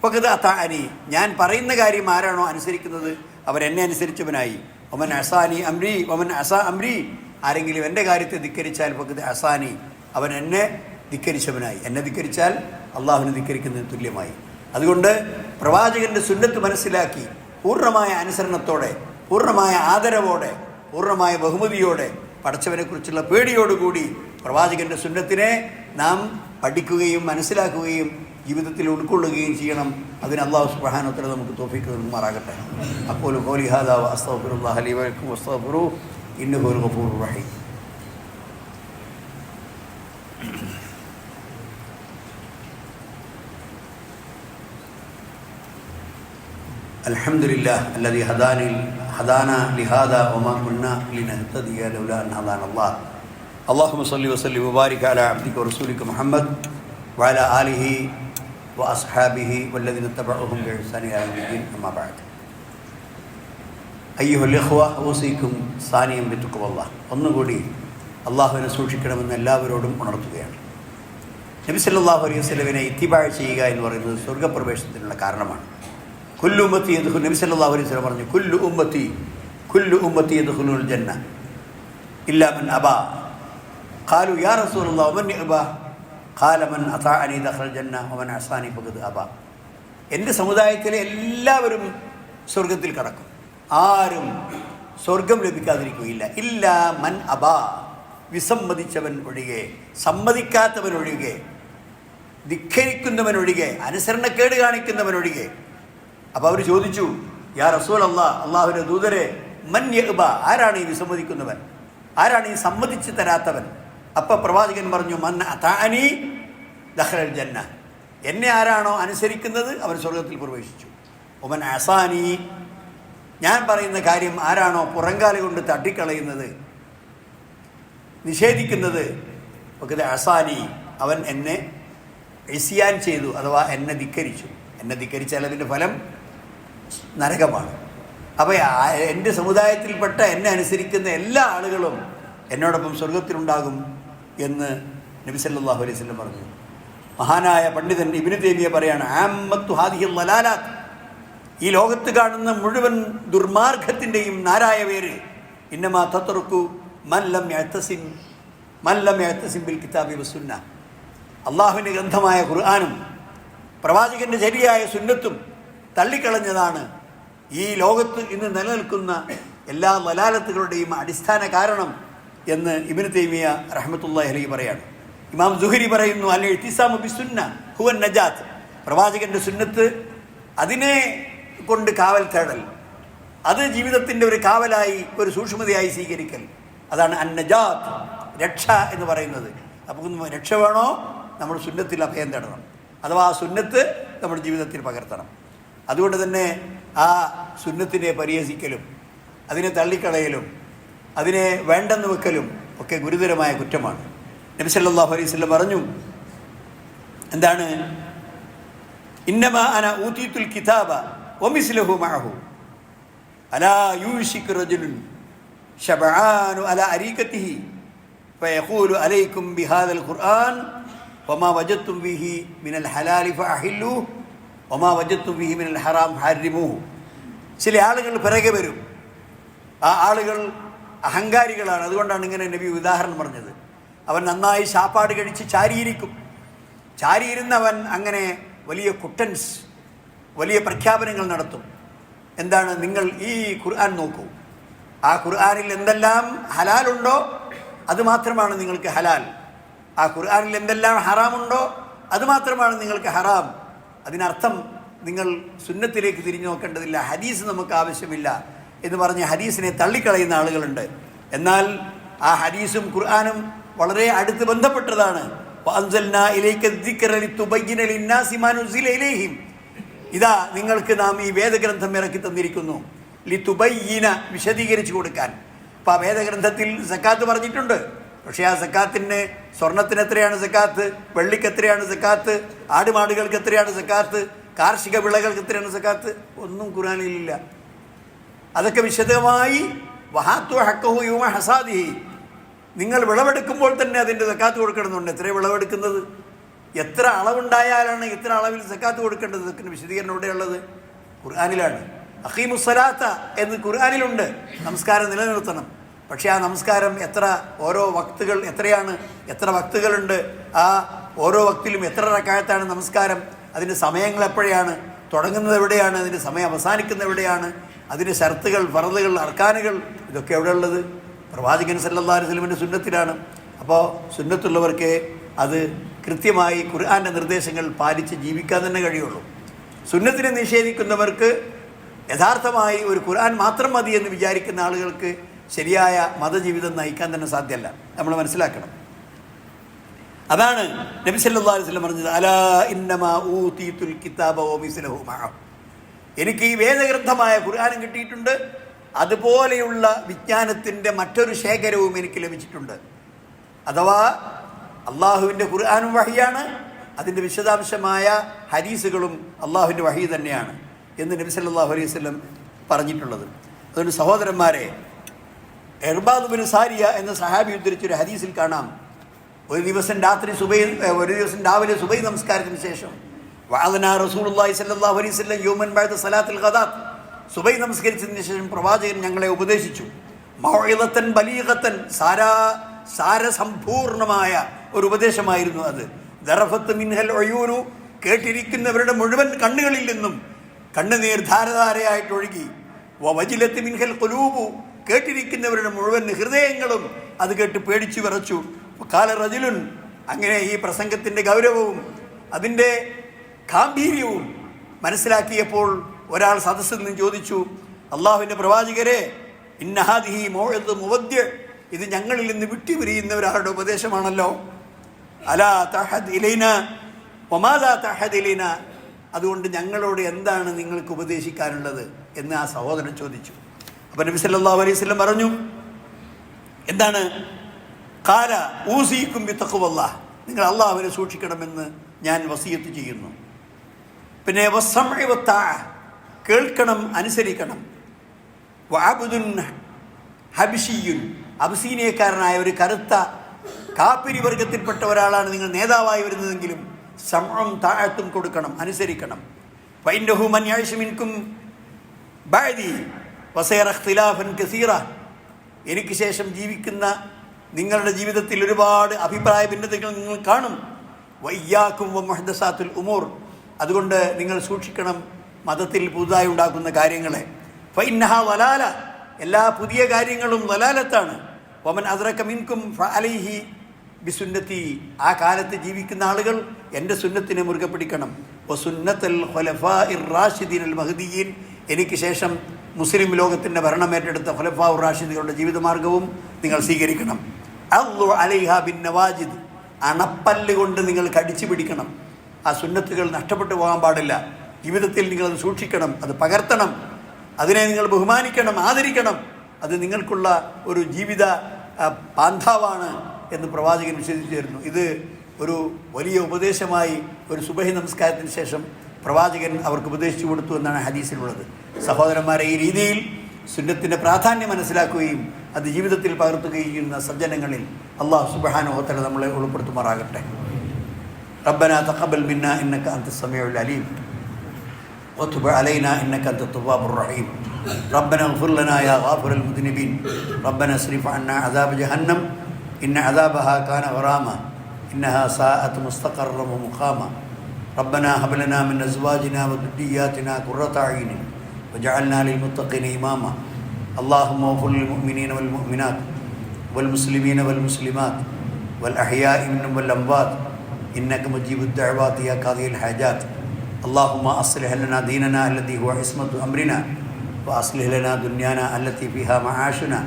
ഫഖദ് അതാഅനി, ഞാൻ പറയുന്ന കാര്യം ആരാണോ അനുസരിക്കുന്നത് അവൻ എന്നെ അനുസരിച്ചവനായി. ഒമൻ അസാനി അംരി ഒമൻ അസാ അംരി, ആരെങ്കിലും എൻ്റെ കാര്യത്തെ ധിക്കരിച്ചാൽ ഫഖദ് അസാനി, അവൻ എന്നെ ധിക്കരിച്ചവനായി. എന്നെ ധിക്കരിച്ചാൽ അള്ളാഹുവിനെ ധിക്കരിക്കുന്നതിന് തുല്യമായി. അതുകൊണ്ട് പ്രവാചകൻ്റെ സുന്നത്ത് മനസ്സിലാക്കി പൂർണ്ണമായ അനുസരണത്തോടെ, പൂർണ്ണമായ ആദരവോടെ, പൂർണ്ണമായ ബഹുമതിയോടെ, പടച്ചവനെക്കുറിച്ചുള്ള പേടിയോടുകൂടി പ്രവാചകൻ്റെ സുന്നത്തിനെ നാം പഠിക്കുകയും മനസ്സിലാക്കുകയും ജീവിതത്തിൽ ഉൾക്കൊള്ളുകയും ചെയ്യണം. അതിന് അല്ലാഹു സുബ്ഹാനഹു വ തആല നമുക്ക് തൗഫീഖ് നൽകുമാറാകട്ടെ. അഖൂലു ഖൗലി ഹാദാ വ അസ്തഗ്ഫിറുല്ലാഹ ലി വ ലക്കും വസ്തഗ്ഫിറൂഹു ഇന്നഹു ഹുവൽ ഗഫൂറുർ റഹീം. അൽഹംദുലില്ലാഹ് അല്ലദീ ഹദാനാ ലിഹാദാ വമാ കുന്നാ ലിനഹ്തദിയ ലൗലാ അൻ ഹദാനല്ലാഹ്. അല്ലാഹുമ്മ സ്വല്ലി വസല്ലിം വബാരിക് അലാ അബ്ദിക വറസൂലിക മുഹമ്മദ് വഅലാ ആലിഹി വഅസ്ഹാബിഹി വല്ലദീന തബഉഹും ബിഇഹ്സാൻ ഇലാ യൗമിദ്ദീൻ. അമ്മാ ബഅദ്. അയ്യുഹൽ ഇഖ്വ ഊസീകും സാനിയം ബിത്തഖ്വല്ലാഹ്. ഒന്നുകൂടി അള്ളാഹുവിനെ സൂക്ഷിക്കണമെന്ന് എല്ലാവരോടും ഉണർത്തുകയാണ്. നബി സല്ലല്ലാഹു അലൈഹി വസല്ലമയെ ഇത്തിബാഅ ചെയ്യുക എന്ന് പറയുന്നത് സ്വർഗ്ഗപ്രവേശനത്തിനുള്ള കാരണമാണ്. കുല്ലു ഉമ്മത്തി യദ്ഖുലു, നബി സല്ലല്ലാഹു അലൈഹി വസല്ലം പറഞ്ഞു, കുല്ലു ഉമ്മത്തി യദ്ഖുലുൽ ജന്ന ഇല്ലാ മൻ അബാ. ഖാലു യാ റസൂലല്ലാഹ് വമൻ അബാ? ഖാല മൻ അതാഅനി ദഖലൽ ജന്ന വമൻ അസാനി ഫഖദ് അബാ. എൻ്റെ സമുദായത്തിലെ എല്ലാവരും സ്വർഗത്തിൽ കടക്കും, ആരും സ്വർഗം ലഭിക്കാതിരിക്കുകയില്ല. ഇല്ലാ മൻ അബാ, വിസമ്മതിച്ചവൻ ഒഴികെ, സമ്മതിക്കാത്തവൻ ഒഴികെ, ധിക്കരിക്കുന്നവൻ ഒഴികെ, അനുസരണക്കേട് കാണിക്കുന്നവൻ ഒഴികെ. അപ്പോൾ അവർ ചോദിച്ചു, യാ റസൂൽ അല്ലാഹ്, അള്ളാഹുവിൻ്റെ ദൂതരെ, മൻ യഅബ, ആരാണ് ഈ വിസമ്മതിക്കുന്നവൻ, ആരാണ് ഈ സമ്മതിച്ച് തരാത്തവൻ? അപ്പം പ്രവാചകൻ പറഞ്ഞു, മൻ അതാഅനി ദഖലൽ ജന്ന, എന്നെ ആരാണോ അനുസരിക്കുന്നത് അവൻ സ്വർഗത്തിൽ പ്രവേശിച്ചു. ഒമൻ അസാനി, ഞാൻ പറയുന്ന കാര്യം ആരാണോ പുറങ്കാല കൊണ്ട് തട്ടിക്കളയുന്നത്, നിഷേധിക്കുന്നത്, ഫഖദ് അസാനി, അവൻ എന്നെ ഇസ്യാൻ ചെയ്തു, അഥവാ എന്നെ ധിക്കരിച്ചു. എന്നെ ധിക്കരിച്ചാൽ അതിൻ്റെ ഫലം നരകമാണ്. അപ്പോൾ എൻ്റെ സമുദായത്തിൽപ്പെട്ട എന്നെ അനുസരിക്കുന്ന എല്ലാ ആളുകളും എന്നോടൊപ്പം സ്വർഗത്തിലുണ്ടാകും എന്ന് നബി സല്ലല്ലാഹു അലൈഹി വസല്ലം പറഞ്ഞു. മഹാനായ പണ്ഡിതൻ ഇബ്നു തൈമിയ്യ പറയാണ്, ആമ്മത്തു ഹാദിഹിൽ ലലാലാത്ത്, ഈ ലോകത്ത് കാണുന്ന മുഴുവൻ ദുർമാർഗത്തിൻ്റെയും നാരായ പേര്, ഇന്നമാ തത്റുക്കു മൻ ലം യഅ്തസിം ബിൽ കിതാബി വസ്സുന്ന, അള്ളാഹുവിൻ്റെ ഗ്രന്ഥമായ ഖുർആനും പ്രവാചകൻ്റെ ശരിയായ സുന്നത്തും തള്ളിക്കളഞ്ഞതാണ് ഈ ലോകത്ത് ഇന്ന് നിലനിൽക്കുന്ന എല്ലാ ലലാലത്തുകളുടെയും അടിസ്ഥാന കാരണം എന്ന് ഇബ്നു തൈമിയ്യ റഹ്മത്തുള്ളാഹി അലൈഹി പറയാണ്. ഇമാം സുഹരി പറയുന്നു, അൽ ഇഅ്തിസാമു ബിസ്സുന്ന ഹുവൻ നജാത്ത്, പ്രവാചകൻ്റെ സുന്നത്ത്, അതിനെ കൊണ്ട് കാവൽ തേടൽ, അത് ജീവിതത്തിൻ്റെ ഒരു കാവലായി, ഒരു സൂക്ഷ്മതയായി സ്വീകരിക്കൽ, അതാണ് അൻ നജാത്ത്, രക്ഷ എന്ന് പറയുന്നത്. അപ്പോൾ രക്ഷ വേണോ, നമ്മൾ സുന്നത്തിൽ അഭയം തേടണം, അഥവാ ആ സുന്നത്ത് നമ്മുടെ ജീവിതത്തിൽ പകർത്തണം. അതുകൊണ്ട് തന്നെ ആ സുന്നത്തിനെ പരിഹസിക്കലും അതിനെ തള്ളിക്കളയലും അതിനെ വേണ്ടെന്ന് വെക്കലും ഒക്കെ ഗുരുതരമായ കുറ്റമാണ്. നബി സല്ലല്ലാഹു അലൈഹി വസല്ലം പറഞ്ഞു, എന്താണ്, ഇന്നമാ അന ഊതീതുൽ കിതാബ വമിസ്ലഹു മഅഹു അലാ യൂശികു റജുലുൻ ശബആനു അലാ അരീകതിഹി ഫയഖൂലു അലൈക്കും ബിഹാദൽ ഖുർആൻ വമാ വജദ്തും ബിഹി മിനൽ ഹലാലി ഫഅഹില്ലൂഹു വമാ വജദ്തും ബിഹി മിനൽ ഹറാം ഫഹരിമൂഹു. ചില ആളുകൾ പിറകെ വരും, ആ ആളുകൾ അഹങ്കാരികളാണ്. അതുകൊണ്ടാണ് ഇങ്ങനെ നബി ഉദാഹരണം പറഞ്ഞത്. അവൻ നന്നായി ശാപ്പാട് കഴിച്ച് ചാരിയിരിക്കും. ചാരിയിരുന്നവൻ അങ്ങനെ വലിയ കുട്ടൻസ്, വലിയ പ്രഖ്യാപനങ്ങൾ നടത്തും. എന്താണ്, നിങ്ങൾ ഈ ഖുർആൻ നോക്കൂ, ആ ഖുർആനിൽ എന്തെല്ലാം ഹലാലുണ്ടോ അത് മാത്രമാണ് നിങ്ങൾക്ക് ഹലാൽ, ആ ഖുർആനിൽ എന്തെല്ലാം ഹറാമുണ്ടോ അത് മാത്രമാണ് നിങ്ങൾക്ക് ഹറാം. അതിനർത്ഥം നിങ്ങൾ സുന്നത്തിലേക്ക് തിരിഞ്ഞു നോക്കേണ്ടതില്ല, ഹദീസ് നമുക്ക് ആവശ്യമില്ല, എന്ന് പറഞ്ഞ് ഹദീസിനെ തള്ളിക്കളയുന്ന ആളുകളുണ്ട്. എന്നാൽ ആ ഹദീസും ഖുർആനും വളരെ അടുത്ത് ബന്ധപ്പെട്ടതാണ്. ഇതാ നിങ്ങൾക്ക് നാം ഈ വേദഗ്രന്ഥം ഇറക്കി തന്നിരിക്കുന്നു, ലിതുബയ്യിന, വിശദീകരിച്ചു കൊടുക്കാൻ. അപ്പോൾ ആ വേദഗ്രന്ഥത്തിൽ സക്കാത്ത് പറഞ്ഞിട്ടുണ്ട്. പക്ഷേ ആ സക്കാത്തിന് സ്വർണത്തിന് എത്രയാണ് സക്കാത്ത്, വെള്ളിക്ക് എത്രയാണ് സക്കാത്ത്, ആടുമാടുകൾക്ക് എത്രയാണ് സക്കാത്ത്, കാർഷിക വിളകൾക്ക് എത്രയാണ് സക്കാത്ത്, ഒന്നും ഖുർആനിലില്ല. അതൊക്കെ വിശദമായി വഹാത്തു ഹക്കഹു യൗമ ഹസാദിഹി, നിങ്ങൾ വിളവെടുക്കുമ്പോൾ തന്നെ അതിൻ്റെ സക്കാത്ത് കൊടുക്കണമെന്നുണ്ട്. എത്ര വിളവെടുക്കുന്നത്, എത്ര അളവുണ്ടായാലാണ് ഇത്ര അളവിൽ സക്കാത്ത് കൊടുക്കേണ്ടത്, ഇതൊക്കെ വിശദീകരണം എവിടെയുള്ളത്? ഖുർആനിലാണ്. അഖീമുസ്സലാത്ത എന്ന് ഖുർആനിലുണ്ട്. നമസ്കാരം നിലനിർത്തണം. പക്ഷേ ആ നമസ്കാരം ഓരോ വക്തുകൾ എത്രയാണ്, എത്ര വക്തുകളുണ്ട്, ആ ഓരോ വക്തിലും എത്ര റക്അത്താണ് നമസ്കാരം, അതിൻ്റെ സമയങ്ങൾ എപ്പോഴാണ്, തുടങ്ങുന്നത് എവിടെയാണ്, അതിൻ്റെ സമയം അവസാനിക്കുന്നത് എവിടെയാണ്, അതിൻ്റെ ഷർത്തുകൾ, ഫർളുകൾ, അർക്കാനുകൾ, ഇതൊക്കെ എവിടെ ഉള്ളത്? പ്രവാചകൻ സല്ലല്ലാഹു അലൈഹി വസല്ലമയുടെ സുന്നത്തിലാണ്. അപ്പോൾ സുന്നത്തുള്ളവർക്ക് അത് കൃത്യമായി ഖുർആൻ്റെ നിർദ്ദേശങ്ങൾ പാലിച്ച് ജീവിക്കാൻ തന്നെ കഴിയുള്ളൂ. സുന്നത്തിനെ നിഷേധിക്കുന്നവർക്ക് യഥാർത്ഥമായി ഒരു ഖുർആൻ മാത്രം മതി എന്ന് വിചാരിക്കുന്ന ആളുകൾക്ക് ശരിയായ മതജീവിതം നയിക്കാൻ തന്നെ സാധ്യമല്ല. നമ്മൾ മനസ്സിലാക്കണം. അതാണ് നബി സല്ലല്ലാഹു അലൈഹി വസല്ലം പറഞ്ഞത്, അലാ ഇന്നമാ ഊതീതുൽ കിതാബ വമിസ്ലഹു മഅഹു, എനിക്ക് ഈ വേദഗ്രന്ഥമായ ഖുർആനും കിട്ടിയിട്ടുണ്ട്, അതുപോലെയുള്ള വിജ്ഞാനത്തിൻ്റെ മറ്റൊരു ശേഖരവും എനിക്ക് ലഭിച്ചിട്ടുണ്ട്. അഥവാ അള്ളാഹുവിൻ്റെ ഖുർആനും വഹിയാണ്, അതിൻ്റെ വിശദാംശമായ ഹദീസുകളും അള്ളാഹുവിൻ്റെ വഹി തന്നെയാണ് എന്ന് നബി സല്ലല്ലാഹു അലൈഹി വസല്ലം പറഞ്ഞിട്ടുള്ളത്. അതുകൊണ്ട് സഹോദരന്മാരെ, ഇർബാദ് ബിൻ സാരിയ എന്ന സഹാബി ഉദ്ധരിച്ചൊരു ഹദീസിൽ കാണാം, ഒരു ദിവസം രാവിലെ സുബൈ നമസ്കാരത്തിന് ശേഷം വഅദനാ റസൂലുള്ളാഹി സ്വല്ലല്ലാഹു അലൈഹി വസല്ലം യൗമൻ ബഅദ സലാത്തിൽ ഖദാത്ത്, സുബൈ നമസ്കരിച്ചതിന് ശേഷം പ്രവാചകൻ ഞങ്ങളെ ഉപദേശിച്ചു. മൗഇദത്തൻ ബലീഗത്തൻ, സാരസമ്പൂർണമായ ഒരു ഉപദേശമായിരുന്നു അത്. ദറഫത്ത് മിൻഹൽ ഉയൂനു, കേട്ടിരിക്കുന്നവരുടെ മുഴുവൻ കണ്ണുകളിൽ നിന്നും കണ്ണുനീർ ധാരധാരയായിട്ട് ഒഴുകി. വവജിലത്ത് മിൻഹൽ ഖുലൂബു, കേട്ടിരിക്കുന്നവരുടെ മുഴുവൻ ഹൃദയങ്ങളും അത് കേട്ട് പേടിച്ചു വിറച്ചു. കാല റജുലുൻ, അങ്ങനെ ഈ പ്രസംഗത്തിൻ്റെ ഗൗരവവും അതിൻ്റെ ഗാംഭീര്യവും മനസ്സിലാക്കിയപ്പോൾ ഒരാൾ സദസ്സിൽ നിന്ന് ചോദിച്ചു, അള്ളാഹുവിൻ്റെ പ്രവാചകരെ, ഇന്ന ഹാദിഹി മൗഇദത്തു മുവദ്ദിഅ, ഇത് ഞങ്ങളിൽ നിന്ന് വിട്ടുപിരിയുന്ന ഒരാളുടെ ഉപദേശമാണല്ലോ. അലാ തഹദ് ഇലൈന വമാദാ തഹദ് ഇലൈന, അതുകൊണ്ട് ഞങ്ങളോട് എന്താണ് നിങ്ങൾക്ക് ഉപദേശിക്കാനുള്ളത് എന്ന് ആ സഹോദരൻ ചോദിച്ചു. അപ്പോൾ നബി സല്ലല്ലാഹു അലൈഹി വസല്ലം പറഞ്ഞു, എന്താണ്? ഖാല ഊസീകും ബിത്തഖ്വല്ലാഹ്, നിങ്ങൾ അള്ളാഹുവിനെ സൂക്ഷിക്കണമെന്ന് ഞാൻ വസിയത്ത് ചെയ്യുന്നു. പിന്നെ വസ്സംഇ വത്താഅ, കേൾക്കണം, അനുസരിക്കണം. വഅബ്ദുൻ ഹബശിയുൻ, അബ്സീനിയക്കാരനായ ഒരു കറുത്ത കാപ്പിരി വർഗത്തിൽപ്പെട്ട ഒരാളാണ് നിങ്ങൾ നേതാവായി വരുന്നതെങ്കിലും സമഉം താഅത്തും കൊടുക്കണം, അനുസരിക്കണം. ഫഇന്നഹു മൻ യഅ്ശു മിൻകും ബഅദി വസയറ ഇഖ്തിലാഫൻ കസീറ, എനിക്ക് ശേഷം ജീവിക്കുന്ന നിങ്ങളുടെ ജീവിതത്തിൽ ഒരുപാട് അഭിപ്രായ ഭിന്നതകൾ നിങ്ങൾ കാണും. വയ്യാക്കും വമുഹ്ദസാത്തുൽ ഉമൂർ, അതുകൊണ്ട് നിങ്ങൾ സൂക്ഷിക്കണം മതത്തിൽ പുതുതായി ഉണ്ടാക്കുന്ന കാര്യങ്ങളെ. ഫഇന്നഹ വലാല, എല്ലാ പുതിയ കാര്യങ്ങളും വലാലത്താണ്. വമൻ അദ്റക മിൻകും ഫഅലൈഹി ബിസുന്നത്തി, ആ കാലത്ത് ജീവിക്കുന്ന ആളുകൾ എൻ്റെ സുന്നത്തിനെ മുറുകെ പിടിക്കണം. വസുന്നത്തുൽ ഖുലഫാഇർ റാഷിദീനൽ മഹ്ദിയീൻ, എനിക്ക് ശേഷം മുസ്ലിം ലോകത്തിൻ്റെ ഭരണമേറ്റെടുത്ത ഖുലഫാഉർ റാഷിദുകളുടെ ജീവിതമാർഗവും നിങ്ങൾ സ്വീകരിക്കണം. അള്ളു അലൈഹ ബിൻ നവാജിദ്, അണപ്പല്ല് കൊണ്ട് നിങ്ങൾ കടിച്ചു പിടിക്കണം. ആ സുന്നത്തുകൾ നഷ്ടപ്പെട്ടു പോകാൻ പാടില്ല. ജീവിതത്തിൽ നിങ്ങളത് സൂക്ഷിക്കണം, അത് പകർത്തണം, അതിനെ നിങ്ങൾ ബഹുമാനിക്കണം, ആദരിക്കണം. അത് നിങ്ങൾക്കുള്ള ഒരു ജീവിത പാന്താവാണ് എന്ന് പ്രവാചകൻ വിശ്വസിച്ചു തരുന്നു. ഇത് ഒരു വലിയ ഉപദേശമായി ഒരു സുബഹി നമസ്കാരത്തിന് ശേഷം പ്രവാചകൻ അവർക്ക് ഉപദേശിച്ചു കൊടുത്തു എന്നാണ് ഹദീസിലുള്ളത്. സഹോദരന്മാരെ, ഈ രീതിയിൽ സുന്നത്തിൻ്റെ പ്രാധാന്യം മനസ്സിലാക്കുകയും അത് ജീവിതത്തിൽ പകർത്തുകയും ചെയ്യുന്ന സജ്ജനങ്ങളിൽ അല്ലാഹു സുബ്ഹാനഹു വ തആല നമ്മളെ ഉൾപ്പെടുത്തുമാറാകട്ടെ. റബ്ബനാ തഖബ്ബൽ മിന്നാ ഇന്നക അൻതസ് സമീഉൽ അലീം വതുബ് അലൈനാ ഇന്നക അൻതത് തവ്വാബുർ റഹീം. റബ്ബനാ ഇഗ്ഫിർ ലനാ യാ ഗാഫിറൽ മുദ്നിബീൻ. റബ്ബനാ സ്രിഫ് അന്നാ അദാബ ജഹന്നം ഇന്ന അദാബഹാ കാന ഗറാമാ ഇന്നഹാ സാഅത് മുസ്തഖറൻ വ മുഖാമാ. റബ്ബനാ ഹബ് ലനാ മിൻ അസ്വാജിനാ വദുരിയ്യാതിനാ ഖുർറത അയ്യുൻ വജഅൽനാ ലിൽമുത്തഖീന ഇമാമാ. اللهم اغفر للمؤمنين والمؤمنات والمسلمين والمسلمات والأحياء منهم والأموات إنك مجيب الدعوات يا قاضي الحاجات. اللهم أصلح لنا ديننا الذي هو عصمة أمرنا وأصلح لنا دنيانا التي فيها معاشنا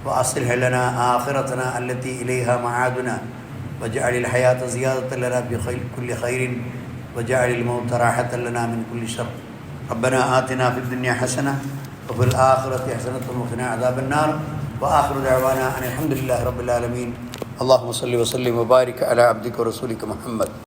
وأصلح لنا آخرتنا التي إليها معادنا واجعل الحياة زيادة لنا في كل خير واجعل الموت راحة لنا من كل شر ربنا آتنا في الدنيا حسنة وفي الآخرة حسنة وقنا عذاب النار وآخر دعوانا أن الحمد لله رب العالمين اللهم صل وسلم وبارك على عبدك ورسولك محمد.